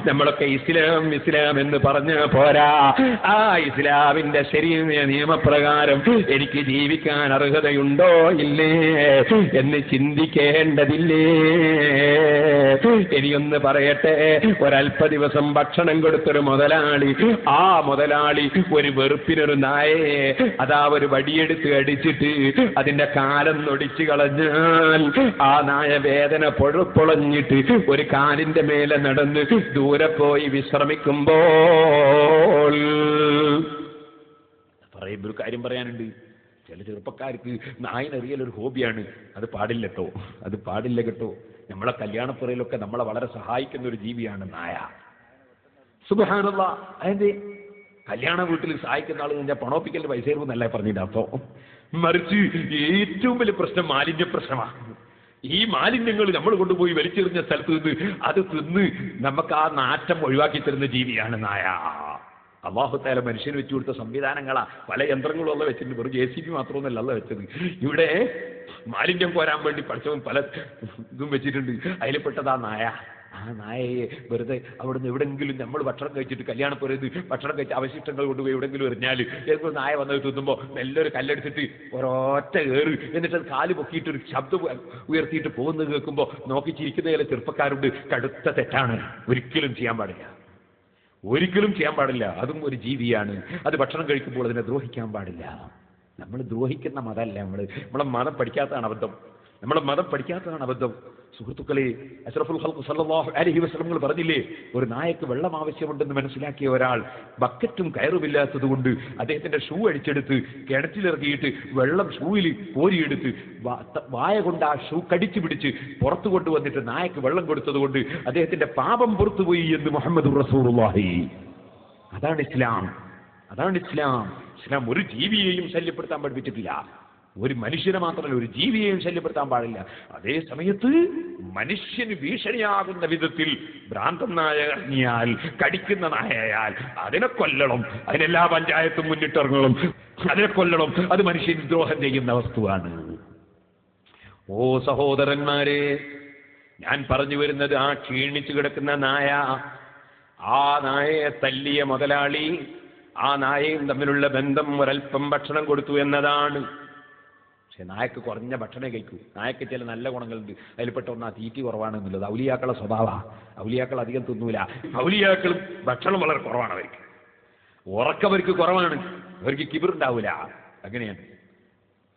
നമ്മളൊക്കെ ഇസ്ലാം ഇസ്ലാം എന്ന് പറഞ്ഞ പോരാ. ആ ഇസ്ലാമിന്റെ ശരിയായ നിയമപ്രകാരം എനിക്ക് ജീവിക്കാൻ അർഹതയുണ്ടോ ഇല്ലേ എന്ന് ചിന്തിക്കേണ്ടതില്ലേ? ഇനിയൊന്ന് പറയട്ടെ, ഒരല്പ ദിവസം ഭക്ഷണം കൊടുത്തൊരു മുതലാളി, ആ മുതലാളി ഒരു വെറുപ്പിനൊരു നായയെ അതാ ഒരു വടിയെടുത്ത് അടിച്ചിട്ട് അതിന്റെ കാലം നൊടിച്ചു കളഞ്ഞാൽ ആ നായ വേദന പൊളഞ്ഞിട്ട് ഒരു കാലിന്റെ മേലെ നടന്ന് ദൂരെ പോയി വിശ്രമിക്കുമ്പോൾ ഒരു കാര്യം പറയാനുണ്ട്. ചില ചെറുപ്പക്കാർക്ക് നായനെറിയലൊരു ഹോബിയാണ്. അത് പാടില്ല കേട്ടോ, അത് പാടില്ല കേട്ടോ. നമ്മളെ കല്യാണപ്പുറയിലൊക്കെ നമ്മളെ വളരെ സഹായിക്കുന്ന ഒരു ജീവിയാണ് നായ. സുബ്ഹാനല്ലാഹ്. അതെന്തേ കല്യാണ വീട്ടിൽ സഹായിക്കുന്ന ആൾ ഞാൻ പണോപ്പിക്കലിന് പൈസ തരുമെന്നല്ല പറഞ്ഞിട്ട് അപ്പോ, മറിച്ച് ഏറ്റവും വലിയ പ്രശ്നം മാലിന്യ പ്രശ്നമാണ്. ഈ മാലിന്യങ്ങൾ നമ്മൾ കൊണ്ടുപോയി വലിച്ചെറിഞ്ഞ സ്ഥലത്ത് നിന്ന് അത് തിന്ന് നമുക്ക് ആ നാറ്റം ഒഴിവാക്കി തരുന്ന ജീവിയാണ് നായ. അല്ലാഹു തആല മനുഷ്യന് വെച്ചു കൊടുത്ത സംവിധാനങ്ങളാ. പല യന്ത്രങ്ങളും അല്ല വെച്ചിട്ടുണ്ട്, വെറും JCB മാത്രമൊന്നുമല്ല അല്ല വെച്ചത്. ഇവിടെ മാലിന്യം കോരാൻ വേണ്ടി പഠിച്ചവൻ പല ഇതും വെച്ചിട്ടുണ്ട്. അതിൽപ്പെട്ടതാ നായ. ആ നായയെ വെറുതെ അവിടുന്ന് എവിടെങ്കിലും നമ്മൾ ഭക്ഷണം കഴിച്ചിട്ട് കല്യാണപ്പുറത്ത് ഭക്ഷണം കഴിച്ച അവശിഷ്ടങ്ങൾ കൊണ്ടുപോയി എവിടെങ്കിലും എറിഞ്ഞാൽ ചിലപ്പോൾ നായ വന്നത് തിന്നുമ്പോൾ നല്ലൊരു കല്ലെടുത്തിട്ട് ഒരൊറ്റ ഏറ്, എന്നിട്ട് അത് കാല് പൊക്കിയിട്ട് ഒരു ശബ്ദം ഉയർത്തിയിട്ട് പോകുന്നത് കേൾക്കുമ്പോൾ നോക്കി ചിരിക്കുന്ന ചില ചെറുപ്പക്കാരുണ്ട്. കടുത്ത തെറ്റാണ്, ഒരിക്കലും ചെയ്യാൻ പാടില്ല, ഒരിക്കലും ചെയ്യാൻ പാടില്ല. അതും ഒരു ജീവിയാണ്. അത് ഭക്ഷണം കഴിക്കുമ്പോൾ അതിനെ ദ്രോഹിക്കാൻ പാടില്ല. നമ്മൾ ദ്രോഹിക്കുന്ന മതമല്ല, നമ്മളെ മതം പഠിക്കാത്തതാണ് അബദ്ധം. നമ്മളെ മതം പഠിക്കാത്തതാണ് അബദ്ധം. സുഹൃത്തുക്കളെ, അഷ്റഫുൽ ഖൽഖ് സല്ലല്ലാഹു അലൈഹി വസല്ലം പറഞ്ഞില്ലേ, ഒരു നായക്ക് വെള്ളം ആവശ്യമുണ്ടെന്ന് മനസ്സിലാക്കിയ ഒരാൾ ബക്കറ്റും കയറുമില്ലാത്തത് കൊണ്ട് അദ്ദേഹത്തിന്റെ ഷൂ അടിച്ചെടുത്ത് കിണറ്റിലിറങ്ങിയിട്ട് വെള്ളം ഷൂവിൽ കോരിയെടുത്ത് വായ കൊണ്ട് ആ ഷൂ കടിച്ചു പിടിച്ച് പുറത്തു കൊണ്ടുവന്നിട്ട് നായക്ക് വെള്ളം കൊടുത്തത് കൊണ്ട് അദ്ദേഹത്തിന്റെ പാപം പുറത്തുപോയി എന്ന് മുഹമ്മദ് റസൂലുള്ളാഹി. അതാണ് ഇസ്ലാം, അതാണ് ഇസ്ലാം. ഇസ്ലാം ഒരു ജീവിയെയും ശല്യപ്പെടുത്താൻ പഠിപ്പിച്ചിട്ടില്ല. ഒരു മനുഷ്യനെ മാത്രമല്ല, ഒരു ജീവിയെയും ശല്യപ്പെടുത്താൻ പാടില്ല. അതേ സമയത്ത് മനുഷ്യന് ഭീഷണിയാകുന്ന വിധത്തിൽ ഭ്രാന്തൻ നായ ഇറങ്ങിയാൽ, കടിക്കുന്ന നായയാൽ അതിനെ കൊല്ലണം. അതിനെല്ലാ പഞ്ചായത്തും മുന്നിട്ടിറങ്ങണം, അതിനെ കൊല്ലണം. അത് മനുഷ്യന് ദ്രോഹം ചെയ്യുന്ന വസ്തുവാണ്. ഓ സഹോദരന്മാരെ, ഞാൻ പറഞ്ഞു വരുന്നത് ആ ക്ഷീണിച്ചു കിടക്കുന്ന നായ, ആ നായയെ തല്ലിയ മുതലാളി, ആ നായയും തമ്മിലുള്ള ബന്ധം ഒരൽപ്പം ഭക്ഷണം കൊടുത്തു എന്നതാണ്. പക്ഷെ നായക്ക് കുറഞ്ഞ ഭക്ഷണം കഴിക്കൂ. നായക്ക് ചില നല്ല ഗുണങ്ങളുണ്ട്. അതിൽപ്പെട്ട ഒന്നാ തീറ്റി കുറവാണ് എന്നുള്ളത്. ഔലിയാക്കളെ സ്വഭാവമാണ്. ഔലിയാക്കൾ അധികം തിന്നൂല. ഔലിയാക്കൾ ഭക്ഷണം വളരെ കുറവാണ്. അവർക്ക് ഉറക്കവർക്ക് കുറവാണ്. അവർക്ക് കിബിറുണ്ടാവൂല. അങ്ങനെയാണ്.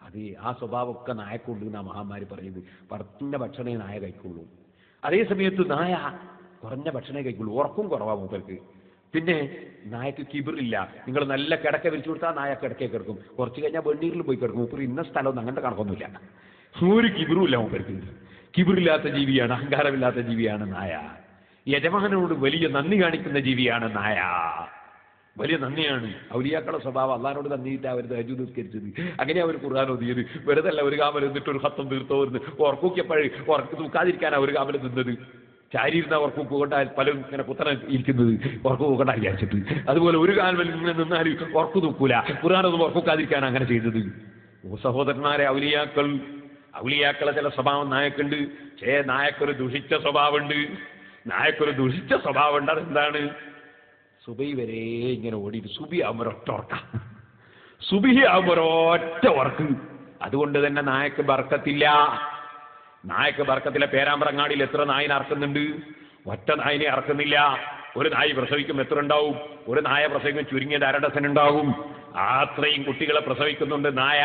അത് ആ സ്വഭാവമൊക്കെ നായക്കുണ്ട് എന്നാ മഹാന്മാര് പറയുന്നത്. പടത്തിന്റെ ഭക്ഷണമേ നായ കഴിക്കുള്ളൂ. അതേ സമയത്ത് നായ കുറഞ്ഞ ഭക്ഷണമേ കഴിക്കുള്ളൂ. ഉറക്കും കുറവാ മൂപ്പർക്ക്. പിന്നെ നായക്ക് കിബിറില്ല. നിങ്ങൾ നല്ല കിടക്ക വിരിച്ചു കൊടുത്താൽ നായ കിടക്കേ കിടക്കും. കുറച്ച് കഴിഞ്ഞാൽ വെണ്ണീരിൽ പോയി കിടക്കും. മൂപ്പർ ഇന്ന സ്ഥലമൊന്നും അങ്ങനത്തെ കണക്കൊന്നുമില്ല. ഒരു കിബിറുമില്ല മൂപ്പർക്ക്. കിബിറില്ലാത്ത ജീവിയാണ്, അഹങ്കാരമില്ലാത്ത ജീവിയാണ് നായ. യജമാനോട് വലിയ നന്ദി കാണിക്കുന്ന ജീവിയാണ് നായ. വലിയ നന്ദിയാണ്. ഔലിയാക്കളുടെ സ്വഭാവം. അള്ളാഹിനോട് നന്ദിയിട്ട് അവർ തഹജ്ജുദ് നിസ്കരിച്ചത്. അങ്ങനെ അവർ ഖുർആൻ ഓതിയത്. വെറുതെ അല്ല ഒരു കാമൽ എന്നിട്ട് ഒരു ഹത്തം തീർത്തോ വരുന്നു. ഉറക്കൂക്കിയപ്പോഴേ ഉറക്ക് തൂക്കാതിരിക്കാനാണ് ഒരു കാമൽ നിന്നത്. ചാരിയിരുന്ന ഉറക്കു പോകണ്ടാൽ പലരും ഇങ്ങനെ കുത്തനെ ഇരിക്കുന്നത് ഉറക്കു പോകണ്ട വിചാരിച്ചിട്ട്. അതുപോലെ ഒരു കാൽവൽ ഇങ്ങനെ നിന്നാൽ ഉറക്കു തൂക്കൂല. ഖുർആനൊന്നും ഉറക്കുക്കാതിരിക്കാൻ അങ്ങനെ ചെയ്തത്. ഓ സഹോദരന്മാരെ, ഔലിയാക്കളെ ചില സ്വഭാവം നായക്കുണ്ട്. നായക്കൊരു ദുഷിച്ച സ്വഭാവമുണ്ട്. നായക്കൊരു ദുഷിച്ച സ്വഭാവമുണ്ട്. അതെന്താണ്? സുബൈ വരെ ഇങ്ങനെ ഓടിയിട്ട് സുബി ആകുമ്പോൾ ഒറ്റ ഉറക്ക, സുബി ആകുമ്പോൾ ഒറ്റ ഉറക്ക്. അതുകൊണ്ട് തന്നെ നായക്ക് ബർക്കത്തില്ല. നായക്ക് ബർക്കത്തിലെ പേരാമ്പ്രങ്ങാടിയിൽ എത്ര നായിനെ അറക്കുന്നുണ്ട്? ഒറ്റ നായിനെ അറക്കുന്നില്ല. ഒരു നായി പ്രസവിക്കും എത്ര ഉണ്ടാവും? ഒരു നായ പ്രസവിക്കും ചുരുങ്ങിയത് 1 ഡസൻ ഉണ്ടാവും. അത്രയും കുട്ടികളെ പ്രസവിക്കുന്നുണ്ട് നായ.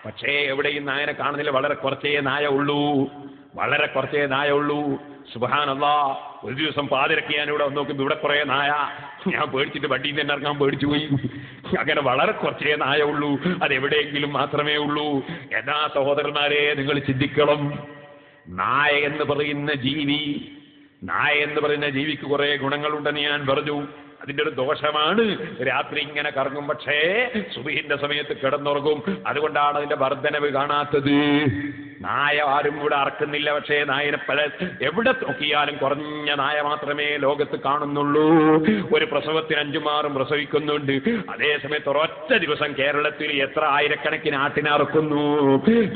പക്ഷേ എവിടെയും നായനെ കാണുന്നില്ല. വളരെ കുറച്ചേ നായ ഉള്ളൂ, വളരെ കുറച്ചേ നായ ഉള്ളൂ. സുബ്ഹാനല്ലാഹ്. ഒരു ദിവസം പാതിരക്ക് ഞാൻ ഇവിടെ നോക്കുമ്പോൾ ഇവിടെ കുറേ നായ. ഞാൻ പേടിച്ചിട്ട് വണ്ടിയിൽ നിന്ന് ഇറങ്ങാൻ പേടിച്ചു പോയി. അങ്ങനെ വളരെ കുറച്ചേ നായ ഉള്ളൂ. അതെവിടെയെങ്കിലും മാത്രമേ ഉള്ളൂ. എന്നാ സഹോദരന്മാരെ, നിങ്ങൾ ചിന്തിക്കണം. നായ എന്ന് പറയുന്ന ജീവിക്ക് കുറെ ഗുണങ്ങളുണ്ടെന്ന് ഞാൻ പറഞ്ഞു. അതിന്റെ ഒരു ദോഷമാണ് രാത്രി ഇങ്ങനെ കറങ്ങും, പക്ഷേ സുബഹിന്റെ സമയത്ത് കിടന്നുറങ്ങും. അതുകൊണ്ടാണ് അതിന്റെ വർധനവ് കാണാത്തത്. നായ ആരും ഇവിടെ അറക്കുന്നില്ല. പക്ഷേ നായനെ എവിടെ നോക്കിയാലും കുറഞ്ഞ നായ മാത്രമേ ലോകത്ത് കാണുന്നുള്ളൂ. ഒരു പ്രസവത്തിന് 5-6 പ്രസവിക്കുന്നുണ്ട്. അതേസമയത്ത് ഒരൊറ്റ ദിവസം കേരളത്തിൽ എത്ര ആയിരക്കണക്കിന് ആട്ടിനെ അറക്കുന്നു,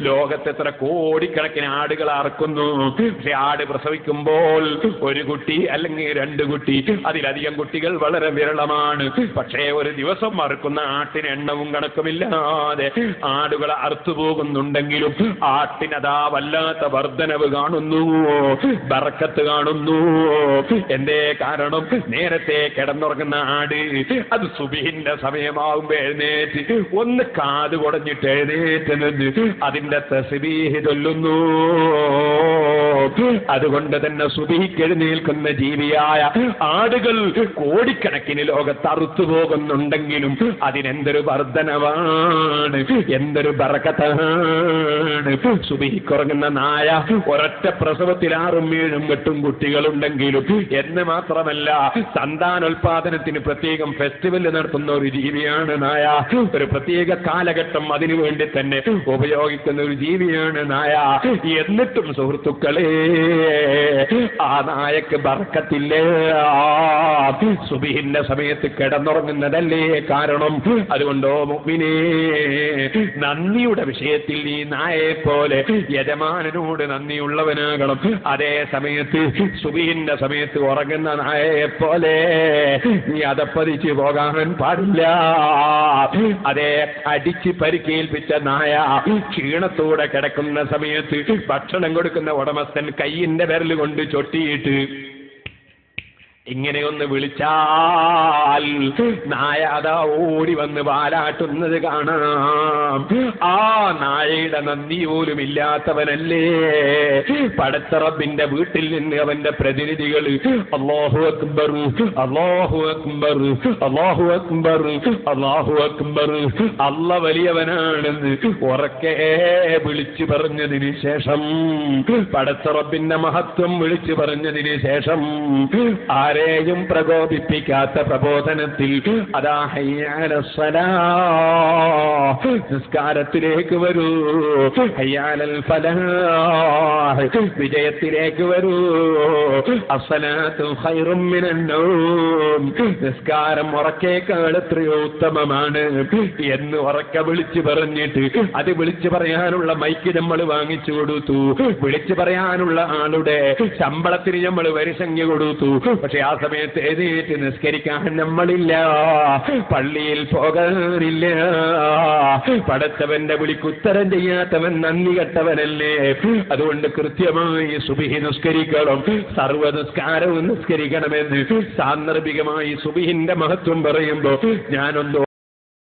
ലോകത്ത് എത്ര കോടിക്കണക്കിന് ആടുകൾ അറക്കുന്നു. പക്ഷെ ആട് പ്രസവിക്കുമ്പോൾ ഒരു കുട്ടി അല്ലെങ്കിൽ 2 കുട്ടി, അതിലധികം കുട്ടികൾ വളരെ വിരളമാണ്. പക്ഷേ ഒരു ദിവസം അറുക്കുന്ന ആട്ടിന് എണ്ണവും കണക്കുമില്ലാതെ ആടുകൾ അറുത്തുപോകുന്നുണ്ടെങ്കിലും ആട്ടിനതാ വല്ലാത്ത വർധനവ് കാണുന്നു, ബർക്കത്ത് കാണുന്നു. എന്തേ കാരണം? നേരത്തെ കിടന്നുറങ്ങുന്ന ആട് അത് സുബഹിന്റെ സമയമാകുമ്പോ എഴുന്നേറ്റ് ഒന്ന് കാത് കുടഞ്ഞിട്ട് എഴുന്നേറ്റ് നിന്ന് അതിന്റെ തസ്ബീഹ് ചൊല്ലുന്നു. അതുകൊണ്ട് തന്നെ സുബഹിക്ക് എഴുന്നേൽക്കുന്ന ജീവിയായ ആടുകൾ കോടിക്കണക്കിന് ലോകത്ത് അറുത്തു പോകുന്നുണ്ടെങ്കിലും അതിനെന്തൊരു വർധനവാണ്, എന്തൊരു ബർക്കത്താണ്. സുബഹിക്കുറങ്ങുന്ന നായ ഒരൊറ്റ പ്രസവത്തിൽ 6-7-8 കുട്ടികളുണ്ടെങ്കിലും എന്ന് മാത്രമല്ല സന്താനോൽപാദനത്തിന് പ്രത്യേകം ഫെസ്റ്റിവൽ നടത്തുന്ന ഒരു ജീവിയാണ് നായ. ഒരു പ്രത്യേക കാലഘട്ടം അതിനു വേണ്ടി തന്നെ ഉപയോഗിക്കുന്ന ഒരു ജീവിയാണ് നായ. എന്നിട്ടും സുഹൃത്തുക്കളെ ആ നായക്ക് ബർക്കത്തില്ല. സുബഹിന്റെ സമയത്ത് കിടന്നുറങ്ങുന്നതല്ലേ കാരണം. അതുകൊണ്ടോ മുഅ്മിനേ, നന്ദിയുടെ വിഷയത്തിൽ ഈ നായയെ പോലെ യജമാനനോട് നന്ദിയുള്ളവനാകണം. അതേ സമയത്ത് സുബഹിന്റെ സമയത്ത് ഉറങ്ങുന്ന നായയെ പോലെ നീ അതപ്പതിച്ച് പോകാൻ പാടില്ല. അതേ അടിച്ച് പരിക്കേൽപ്പിച്ച നായ ക്ഷീണത്തോടെ കിടക്കുന്ന സമയത്ത് ഭക്ഷണം കൊടുക്കുന്ന ഉടമസ്ഥൻ കയ്യിന്റെ വിരൽ കൊണ്ട് ചൊട്ടിയിട്ട് ഇങ്ങനെയൊന്ന് വിളിച്ചാൽ നായ അതാ ഓടി വന്ന് വാലാട്ടുന്നത് കാണാം. ആ നായയുടെ നന്ദി പോലും ഇല്ലാത്തവനല്ലേ പടച്ച റബ്ബിന്റെ വീട്ടിൽ നിന്ന് അവന്റെ പ്രതിനിധികൾ അല്ലാഹു അക്ബർ, അല്ലാഹു അക്ബർ, അല്ലാഹു അക്ബർ, അല്ലാഹു അക്ബർ, അല്ല വലിയവനാണെന്ന് ഉറക്കെ വിളിച്ചു പറഞ്ഞതിന് ശേഷം, പടച്ച റബ്ബിന്റെ മഹത്വം വിളിച്ചു പറഞ്ഞതിന് ശേഷം ആരെയും പ്രകോപിപ്പിക്കാത്ത പ്രബോധനത്തിൽ അതാ ഹയ്യ അലസ്സലാഹ്, നിസ്കാരത്തിലേക്ക് വരൂ, ഹയ്യ അലൽ ഫലാഹ്, വിജയത്തിലേക്ക് വരൂ, അസ്സലാത്തു ഖൈറും മിനൻ നൗം, നിസ്കാരം ഉറക്കേക്കാൾ എത്രയോ ഉത്തമമാണ് എന്ന് ഉറക്കെ വിളിച്ചു പറഞ്ഞിട്ട് അത് വിളിച്ചു പറയാനുള്ള മൈക്ക് നമ്മൾ വാങ്ങിച്ചു കൊടുത്തു, വിളിച്ചു പറയാനുള്ള ആളുടെ ശമ്പളത്തിന് നമ്മൾ വരിസംഖ്യ കൊടുത്തു. പക്ഷെ ആ സമയത്ത് എഴുന്നേറ്റ് നിസ്കരിക്കാൻ നമ്മളില്ല, പള്ളിയിൽ പോകാനില്ല. പടച്ചവന്റെ വിളിക്ക് ഉത്തരം ചെയ്യാത്തവൻ നന്ദി കെട്ടവനല്ലേ. അതുകൊണ്ട് കൃത്യമായി സുബഹി നിസ്കരിക്കണം, സർവ്വ നിസ്കാരവും നിസ്കരിക്കണമെന്ന് സാന്ദർഭികമായി സുബഹിന്റെ മഹത്വം പറയുമ്പോ ഞാനൊന്ന്